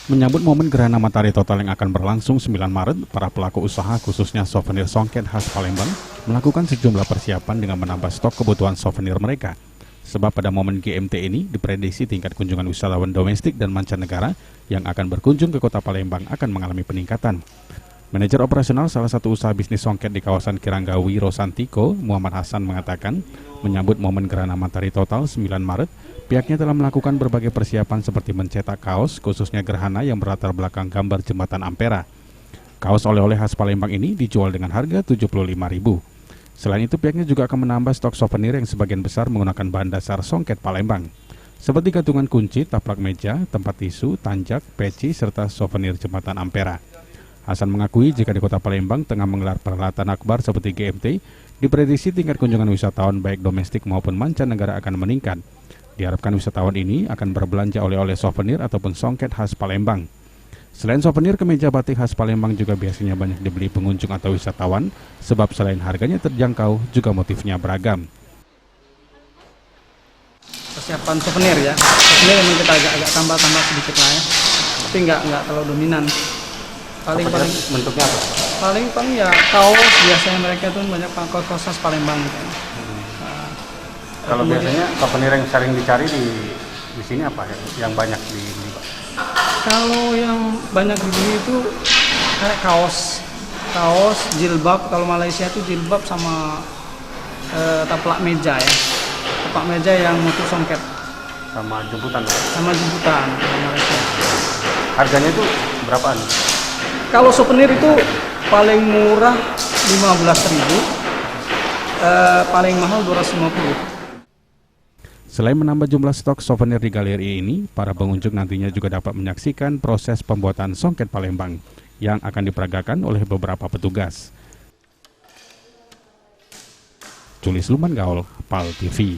Menyambut momen gerhana matahari total yang akan berlangsung 9 Maret, para pelaku usaha khususnya souvenir songket khas Palembang melakukan sejumlah persiapan dengan menambah stok kebutuhan souvenir mereka. Sebab pada momen GMT ini diprediksi tingkat kunjungan wisatawan domestik dan mancanegara yang akan berkunjung ke kota Palembang akan mengalami peningkatan. Manajer operasional salah satu usaha bisnis songket di kawasan Kiranggawi, Rosantiko, Muhammad Hasan mengatakan, menyambut momen gerhana matahari total 9 Maret, pihaknya telah melakukan berbagai persiapan seperti mencetak kaos, khususnya gerhana yang berlatar belakang gambar jembatan Ampera. Kaos oleh-oleh khas Palembang ini dijual dengan harga Rp75.000. Selain itu, pihaknya juga akan menambah stok souvenir yang sebagian besar menggunakan bahan dasar songket Palembang, seperti gantungan kunci, taplak meja, tempat tisu, tanjak, peci, serta souvenir jembatan Ampera. Hasan mengakui jika di kota Palembang tengah menggelar perhelatan akbar seperti GMT, diprediksi tingkat kunjungan wisatawan baik domestik maupun mancanegara akan meningkat. Diharapkan wisatawan ini akan berbelanja oleh-oleh souvenir ataupun songket khas Palembang. Selain souvenir, kemeja batik khas Palembang juga biasanya banyak dibeli pengunjung atau wisatawan, sebab selain harganya terjangkau, juga motifnya beragam. Persiapan souvenir ya, souvenir memang kita agak tambah sedikit lah ya, tapi nggak terlalu dominan. Paling bentuknya apa? Paling ya kaos, biasanya mereka tuh banyak kaos khas Palembang gitu. Kalau biasanya souvenir yang sering dicari di sini apa ya? Yang banyak dibeli, Pak? Kalau yang banyak dibeli itu kayak kaos, jilbab. Kalau Malaysia itu jilbab sama taplak meja ya. Taplak meja yang motif songket. Sama jemputan, Pak? Sama jemputan kalau Malaysia. Harganya itu berapaan? Kalau souvenir itu paling murah 15.000, paling mahal 250. Selain menambah jumlah stok souvenir di galeri ini, para pengunjung nantinya juga dapat menyaksikan proses pembuatan songket Palembang yang akan diperagakan oleh beberapa petugas. Julis Luman Gaul, PAL TV.